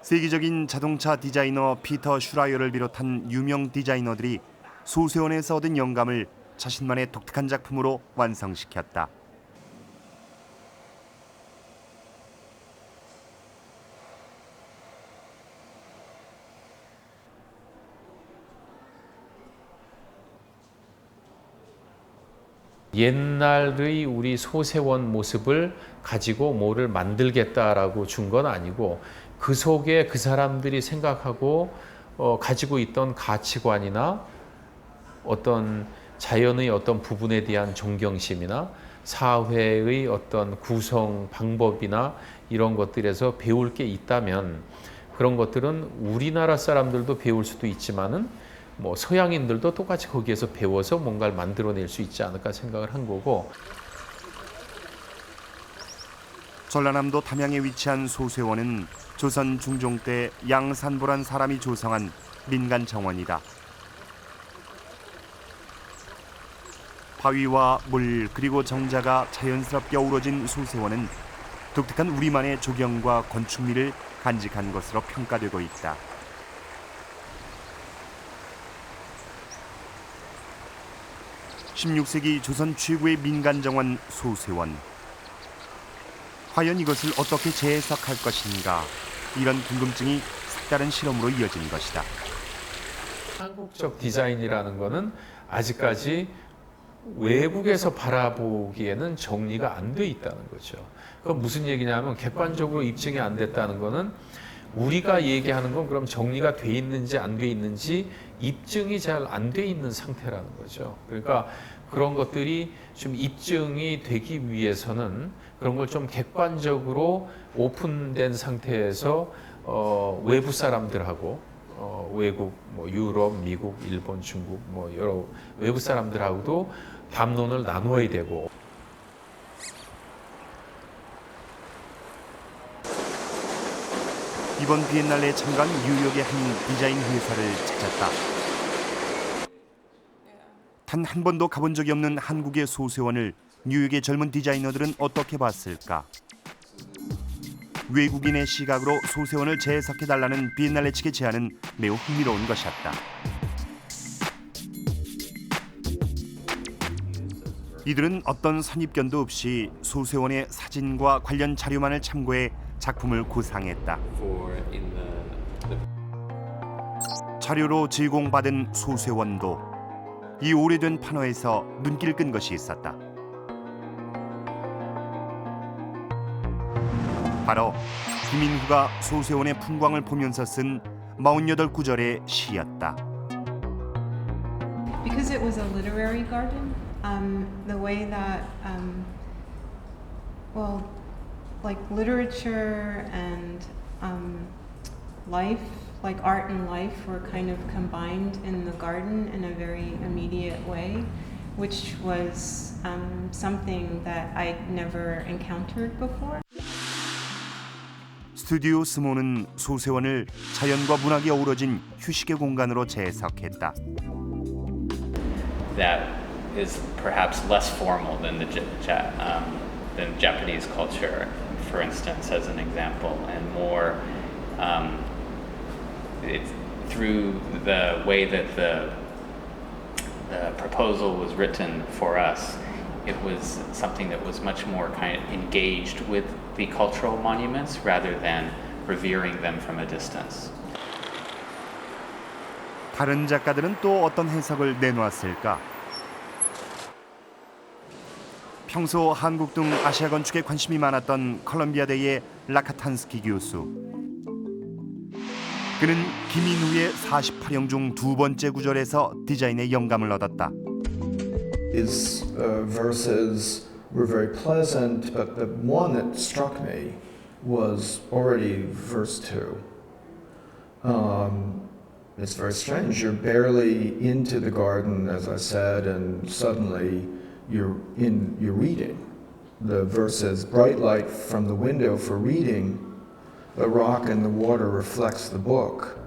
세계적인 자동차 디자이너 피터 슈라이어를 비롯한 유명 디자이너들이 소쇠원에서 얻은 영감을 자신만의 독특한 작품으로 완성시켰다. 옛날의 우리 소세원 모습을 가지고 뭐를 만들겠다라고 준 건 아니고 그 속에 그 사람들이 생각하고 가지고 있던 가치관이나 어떤 자연의 어떤 부분에 대한 존경심이나 사회의 어떤 구성 방법이나 이런 것들에서 배울 게 있다면 그런 것들은 우리나라 사람들도 배울 수도 있지만은 뭐 서양인들도 똑같이 거기에서 배워서 뭔가를 만들어낼 수 있지 않을까 생각을 한 거고. 전라남도 담양에 위치한 소쇠원은 조선 중종 때 양산보란 사람이 조성한 민간 정원이다. 바위와 물 그리고 정자가 자연스럽게 어우러진 소쇠원은 독특한 우리만의 조경과 건축미를 간직한 것으로 평가되고 있다. (16세기) 조선 최고의 민간 정원 소쇠원. 과연 이것을 어떻게 재해석할 것인가? 이런 궁금증이 색다른 실험으로 이어진 것이다. 한국적 디자인이라는 거는 아직까지 외국에서 바라보기에는 정리가 안 돼 있다는 거죠. 그건 무슨 얘기냐면 객관적으로 입증이 안 됐다는 거는 우리가 얘기하는 건 그럼 정리가 돼 있는지 안 돼 있는지 입증이 잘 안 돼 있는 상태라는 거죠. 그러니까 그런 것들이 좀 입증이 되기 위해서는 그런 걸 좀 객관적으로 오픈된 상태에서 외부 사람들하고 외국, 뭐 유럽, 미국, 일본, 중국, 뭐 여러 외부 사람들하고도 담론을 나누어야 되고. 이번 비엔날레에 참가한 뉴욕의 한 디자인 회사를 찾았다. 단 한 번도 가본 적이 없는 한국의 소세원을 뉴욕의 젊은 디자이너들은 어떻게 봤을까? 외국인의 시각으로 소세원을 재해석해달라는 비엔날레 측의 제안은 매우 흥미로운 것이었다. 이들은 어떤 선입견도 없이 소세원의 사진과 관련 자료만을 참고해 작품을 구상했다. 자료로 제공받은 소세원도 이 오래된 판화에서 눈길을 끈 것이 있었다. 바로 김인후가 소세원의 풍광을 보면서 쓴 48구절의 시였다. Because it was a literary garden, the way that, well, like literature and life, like art and life were kind of combined in the garden in a very immediate way, which was something that I'd never encountered before. 스튜디오 스모는 소세원을 자연과 문학이 어우러진 휴식의 공간으로 재해석했다. That is perhaps less formal than than Japanese culture, for instance, as an example, and more it's through the way that the proposal was written for us. It was something that was much more kind of engaged with the cultural monuments rather than revering them from a distance. 다른 작가들은 또 어떤 해석을 내놓았을까? 평소 한국 등 아시아 건축에 관심이 많았던 컬럼비아대의 라카탄스키 교수. 그는 김인후의 48형 중 두 번째 구절에서 디자인의 영감을 얻었다. His verses were very pleasant, but the one that struck me was already verse 2. It's very strange. You're barely into the garden, as I said, and suddenly you're reading. The verse says, bright light from the window for reading, the rock and the water reflects the book.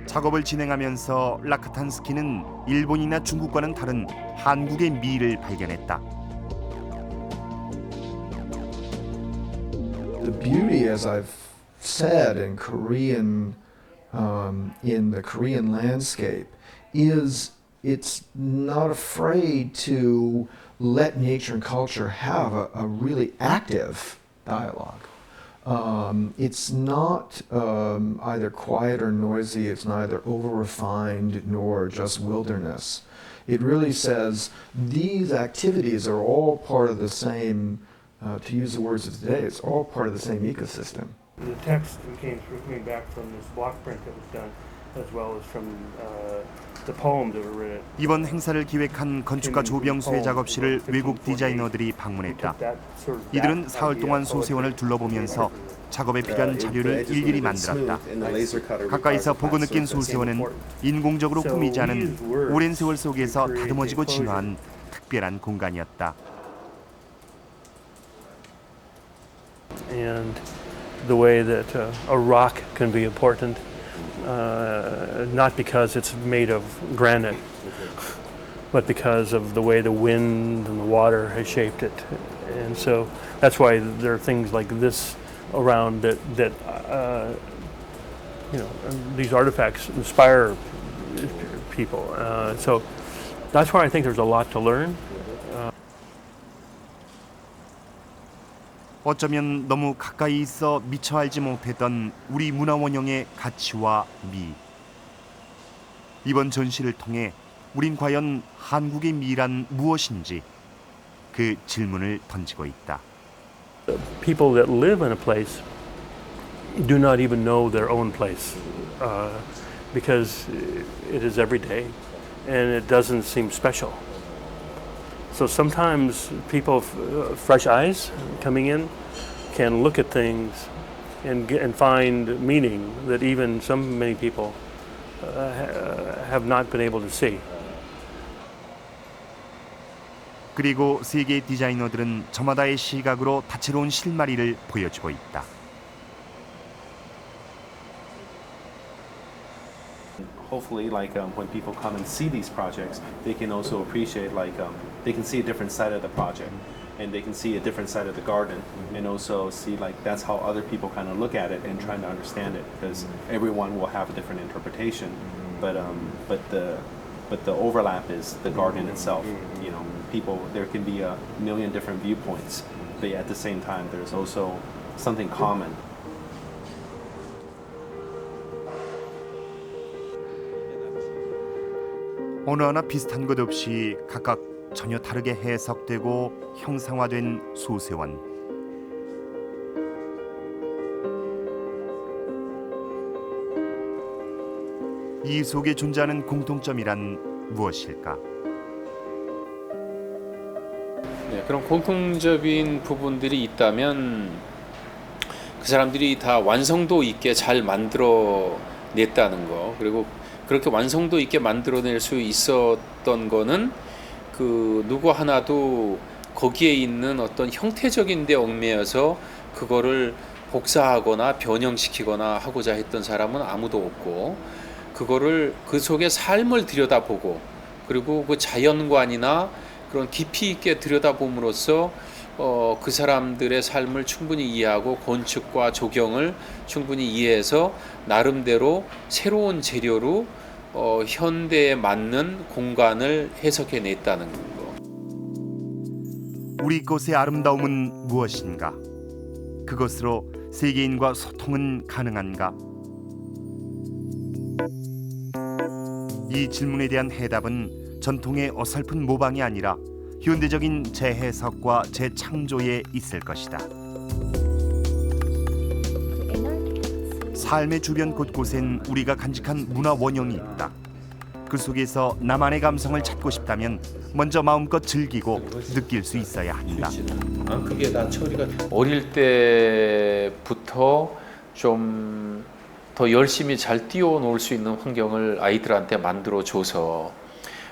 작업을 진행하면서 라카탄스키는 일본이나 중국과는 다른 한국의 미를 발견했다. The beauty, as I've said, in Korean, in the Korean landscape, is it's not afraid to let nature and culture have a really active dialogue. It's not either quiet or noisy, it's neither over-refined nor just wilderness. It really says these activities are all part of the same, to use the words of today, it's all part of the same ecosystem. The text came back from this block print that was done, as well as from the poems that were written. 이번 행사를 기획한 건축가 조병수의 작업실을 외국 디자이너들이 방문했다. 이들은 사흘 동안 소세원을 둘러보면서 작업에 필요한 자료를 일일이 만들었다. 가까이서 보고 느낀 소세원은 인공적으로 꾸미지 않은 오랜 세월 속에서 다듬어지고 진화한 특별한 공간이었다. And the way that a rock can be important. Not because it's made of granite, but because of the way the wind and the water has shaped it. And so that's why there are things like this around that you know, these artifacts inspire people. So that's why I think there's a lot to learn. 어쩌면 너무 가까이 있어 미처 알지 못했던 우리 문화 원형의 가치와 미. 이번 전시를 통해 우린 과연 한국의 미란 무엇인지 그 질문을 던지고 있다. People that live in a place do not even know their own place because it is every day and it doesn't seem special. So sometimes people, fresh eyes coming in, can look at things and find meaning that even many people have not been able to see. 그리고 세계 디자이너들은 저마다의 시각으로 다채로운 실마리를 보여주고 있다. Hopefully, when people come and see these projects, they can also appreciate, they can see a different side of the project, and they can see a different side of the garden, and also see that's how other people kind of look at it and trying to understand it, because everyone will have a different interpretation, but the overlap is the garden itself. You know, there can be a million different viewpoints, but at the same time, there's also something common. 어느 하나 비슷한 것 없이 각각 전혀 다르게 해석되고 형상화된 소세원. 이 속에 존재하는 공통점이란 무엇일까? 네, 그런 공통적인 부분들이 있다면 그 사람들이 다 완성도 있게 잘 만들어 냈다는 거, 그리고 그렇게 완성도 있게 만들어낼 수 있었던 거는 그 누구 하나도 거기에 있는 어떤 형태적인 데 얽매여서 그거를 복사하거나 변형시키거나 하고자 했던 사람은 아무도 없고, 그거를 그 속에 삶을 들여다보고, 그리고 그 자연관이나 그런 깊이 있게 들여다봄으로써 그 사람들의 삶을 충분히 이해하고 건축과 조경을 충분히 이해해서 나름대로 새로운 재료로 현대에 맞는 공간을 해석해냈다는 거. 우리 곳의 아름다움은 무엇인가? 그것으로 세계인과 소통은 가능한가? 이 질문에 대한 해답은 전통의 어설픈 모방이 아니라 현대적인 재해석과 재창조에 있을 것이다. 삶의 주변 곳곳엔 우리가 간직한 문화 원형이 있다. 그 속에서 나만의 감성을 찾고 싶다면 먼저 마음껏 즐기고 느낄 수 있어야 한다. 그게 다 처리가 어릴 때부터 좀 더 열심히 잘 뛰어놀 수 있는 환경을 아이들한테 만들어줘서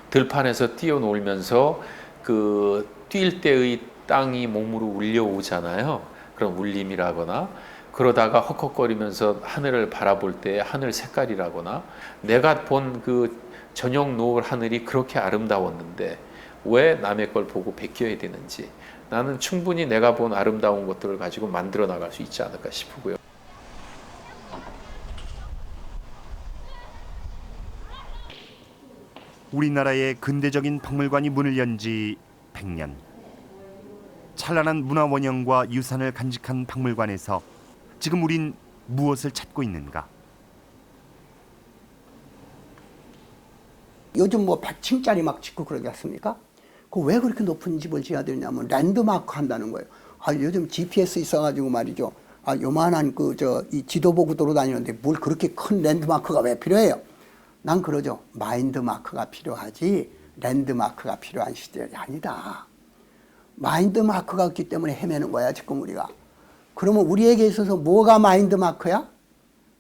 들판에서 뛰어놀면서 그 뛸 때의 땅이 몸으로 울려오잖아요. 그런 울림이라거나, 그러다가 헉헉거리면서 하늘을 바라볼 때 하늘 색깔이라거나, 내가 본 그 저녁 노을 하늘이 그렇게 아름다웠는데 왜 남의 걸 보고 베껴야 되는지, 나는 충분히 내가 본 아름다운 것들을 가지고 만들어 나갈 수 있지 않을까 싶고요. 우리나라의 근대적인 박물관이 문을 연 지 100년. 찬란한 문화 원형과 유산을 간직한 박물관에서 지금 우린 무엇을 찾고 있는가? 요즘 뭐 100층짜리 막 짓고 그러지 않습니까? 그 왜 그렇게 높은 집을 지어야 되냐면 랜드마크 한다는 거예요. 요즘 GPS 있어가지고 말이죠. 요만한 이 지도 보고 돌아다니는데 뭘 그렇게 큰 랜드마크가 왜 필요해요? 난 그러죠. 마인드마크가 필요하지 랜드마크가 필요한 시절이 아니다. 마인드마크가 없기 때문에 헤매는 거야 지금 우리가. 그러면 우리에게 있어서 뭐가 마인드마크야?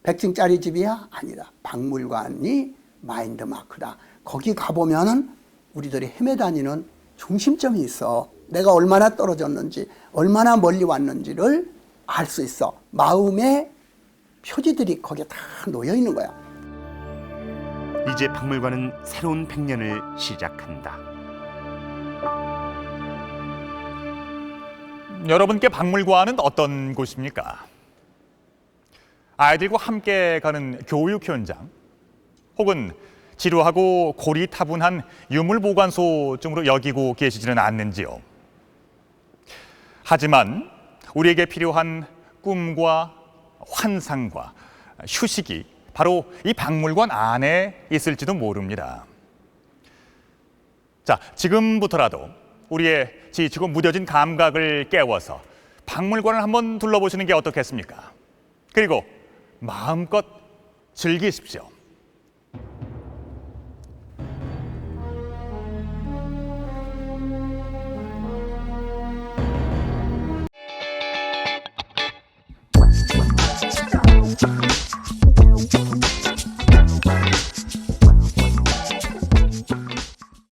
100층짜리 집이야? 아니다. 박물관이 마인드마크다. 거기 가보면은 우리들이 헤매다니는 중심점이 있어. 내가 얼마나 떨어졌는지 얼마나 멀리 왔는지를 알 수 있어. 마음의 표지들이 거기에 다 놓여 있는 거야. 이제 박물관은 새로운 100년을 시작한다. 여러분께 박물관은 어떤 곳입니까? 아이들과 함께 가는 교육 현장, 혹은 지루하고 고리타분한 유물보관소쯤으로 여기고 계시지는 않는지요. 하지만 우리에게 필요한 꿈과 환상과 휴식이 바로 이 박물관 안에 있을지도 모릅니다. 자, 지금부터라도 우리의 지치고 무뎌진 감각을 깨워서 박물관을 한번 둘러보시는 게 어떻겠습니까? 그리고 마음껏 즐기십시오.